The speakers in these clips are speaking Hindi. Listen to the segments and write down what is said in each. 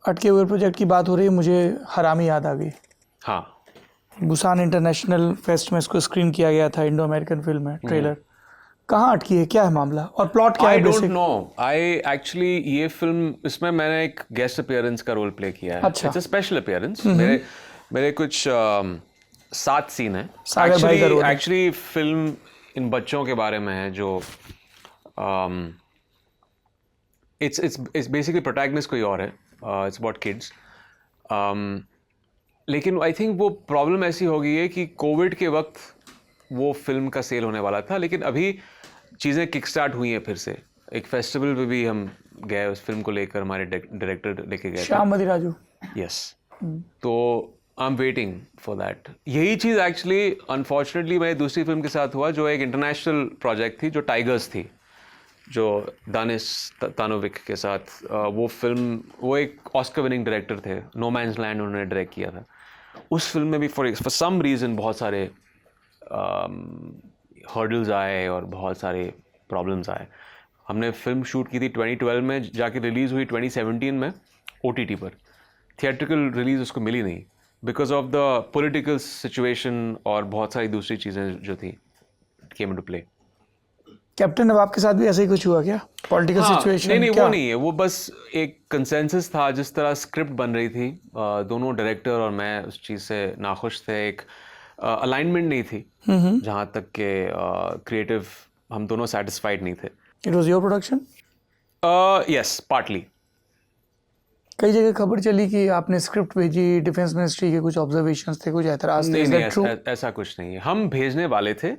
अटके हुए प्रोजेक्ट की बात हो रही है, मुझे हरामी याद आ गई। हाँ, बुसान इंटरनेशनल फेस्ट में इसको स्क्रीन किया गया था, इंडो अमेरिकन फिल्म है, ट्रेलर कहाँ अटकी है, क्या है मामला और प्लॉट क्या आई है don't basic? No. I actually ये फिल्म, इसमें मैंने एक गेस्ट अपीयरेंस का रोल प्ले किया है। अच्छा। It's a special appearance. मेरे कुछ 7 सीन है। सागर भाई का रोल है। एक्चुअली फिल्म इन बच्चों के बारे में है जो इट्स बेसिकली प्रोटैगनिस्ट कोई और है। It's about kids. लेकिन आई थिंक वो प्रॉब्लम ऐसी हो गई है कि कोविड के वक्त वो फिल्म का सेल होने वाला था, लेकिन अभी चीज़ें किक स्टार्ट हुई हैं फिर से। एक फेस्टिवल पे भी हम गए उस फिल्म को लेकर, हमारे डायरेक्टर लेके गए थे। श्याम मदिराजू। यस। तो I am waiting for that. यही चीज़ एक्चुअली अनफॉर्चुनेटली मेरी दूसरी फिल्म के साथ हुआ, जो एक इंटरनेशनल प्रोजेक्ट थी, जो टाइगर्स थी, जो दानिश तानोविक के साथ। वो फिल्म, वो एक ऑस्कर विनिंग डायरेक्टर थे, नो मैन्स लैंड उन्होंने डायरेक्ट किया था। उस फिल्म में भी फॉर सम रीज़न बहुत सारे हर्डल्स आए और बहुत सारे प्रॉब्लम्स आए। हमने फिल्म शूट की थी 2012 में, जाके रिलीज़ हुई 2017 में OTT पर। थिएट्रिकल रिलीज़ उसको मिली नहीं because of the political situation और बहुत सारी दूसरी चीज़ें जो थी केम इनटू प्ले। कैप्टन नवाब के साथ भी ऐसा ही कुछ हुआ क्या? Political situation? नहीं, वो नहीं है। वो बस एक कंसेंसस था, जिस तरह स्क्रिप्ट बन रही थी। दोनों डायरेक्टर और मैं उस चीज़ से नाखुश थे। एक अलाइनमेंट नहीं थी, जहाँ तक के क्रिएटिव हम दोनों सेटिस्फाइड नहीं थे। It was your production? Yes, partly. कई जगह खबर चली कि आपने स्क्रिप्ट भेजी, डिफेंस मिनिस्ट्री के कुछ ऑब्जर्वेशंस थे, कुछ ऐतराज थे। नहीं, ऐसा कुछ नहीं है। हम भेजने वाले थे,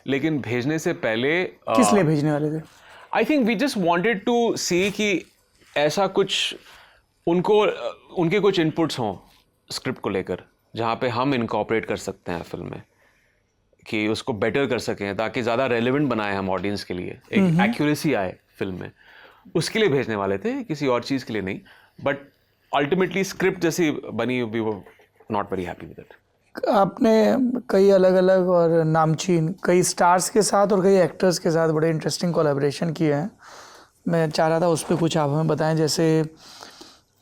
लेकिन भेजने से पहले किस लिए भेजने वाले थे? I think we just wanted to see कि ऐसा कुछ उनके कुछ इनपुट्स हों स्क्रिप्ट को लेकर, जहाँ पे हम इनकॉर्पोरेट कर सकते हैं फिल्म में, कि उसको बेटर कर सकें, ताकि ज़्यादा रेलेवेंट बनाए हम ऑडियंस के लिए, एक एक्यूरेसी आए फिल्म में। उसके लिए भेजने वाले थे, किसी और चीज़ के लिए नहीं। बट अल्टीमेटली स्क्रिप्ट जैसी बनी, we were not very happy with it. आपने कई अलग अलग और नामचीन कई स्टार्स के साथ और कई एक्टर्स के साथ बड़े इंटरेस्टिंग कोलैबोरेशन किए हैं। मैं चाह रहा था उस पर कुछ आप हमें बताएं। जैसे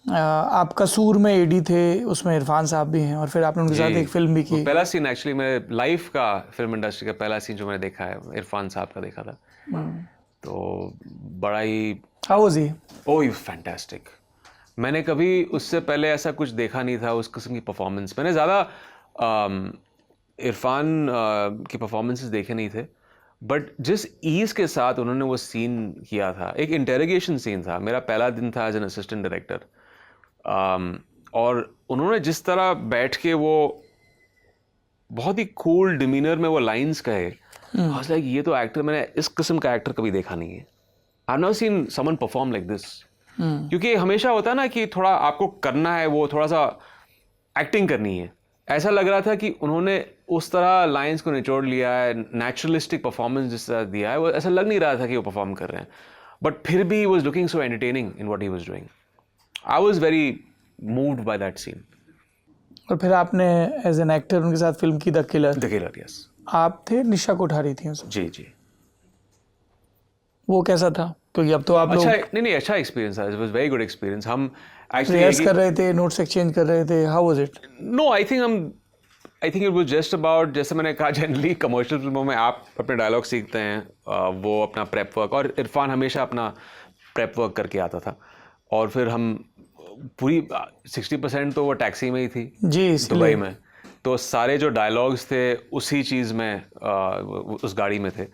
आप कसूर में एडी थे, उसमें इरफान साहब भी हैं, और फिर आपने उनके साथ एक फिल्म भी की। पहला सीन एक्चुअली मेरे लाइफ का, फिल्म इंडस्ट्री का पहला सीन जो मैंने देखा है, इरफान साहब का देखा था। तो बड़ा ही how was he? Oh you fantastic. मैंने कभी उससे पहले ऐसा कुछ देखा नहीं था, उस किस्म की परफॉर्मेंस। मैंने ज़्यादा इरफान की परफॉर्मेंसेस देखे नहीं थे, बट जिस ईज़ के साथ उन्होंने वो सीन किया था, एक इंटेरोगेशन सीन था, मेरा पहला दिन था एज एन असिस्टेंट डायरेक्टर, और उन्होंने जिस तरह बैठ के वो बहुत ही कूल डिमीनर में वो लाइंस कहे, आई वाज लाइक ये तो एक्टर, मैंने इस किस्म का एक्टर कभी देखा नहीं है। I have not seen someone perform like this. क्योंकि हमेशा होता है ना कि थोड़ा आपको करना है, वो थोड़ा सा एक्टिंग करनी है। ऐसा लग रहा था कि उन्होंने उस तरह लाइंस को निचोड़ लिया है, नेचुरलिस्टिक परफॉर्मेंस जिस तरह दिया है, वो ऐसा लग नहीं रहा था कि वो परफॉर्म कर रहे हैं, बट फिर भी he was looking so entertaining in what he was doing. I was very moved by that scene. और फिर आपने एज एन एक्टर उनके साथ फिल्म की द किलर। यस। आप थे, निशा कोठारी थी उसमें। जी। वो कैसा था? क्योंकि अब तो आप लोग अच्छा एक्सपीरियंस था। It was very good experience. हम रिहर्स कर रहे थे, नोट्स एक्सचेंज कर रहे थे। How was it? No, I think it was just about, जैसे मैंने कहा, जनरली कमर्शियल फिल्मों में आप अपने डायलॉग सीखते हैं, वो अपना प्रेप वर्क, और इरफान हमेशा अपना प्रेप वर्क करके आता था। और फिर हम पूरी 60% तो वो टैक्सी में ही थी जी, दुबई में, तो सारे जो डायलॉग्स थे उसी चीज़ में, उस गाड़ी में थे।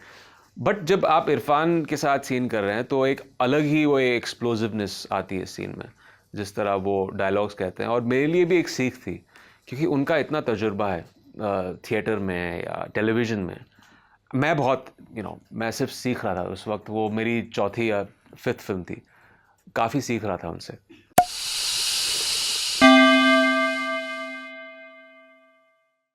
बट जब आप इरफान के साथ सीन कर रहे हैं तो एक अलग ही वो एक्सप्लोजिवनेस आती है सीन में, जिस तरह वो डायलॉग्स कहते हैं। और मेरे लिए भी एक सीख थी, क्योंकि उनका इतना तजुर्बा है थिएटर में या टेलीविज़न में। मैं बहुत मैं सिर्फ सीख रहा था उस वक्त। वो मेरी चौथी या 5th फिल्म थी। काफ़ी सीख रहा था उनसे।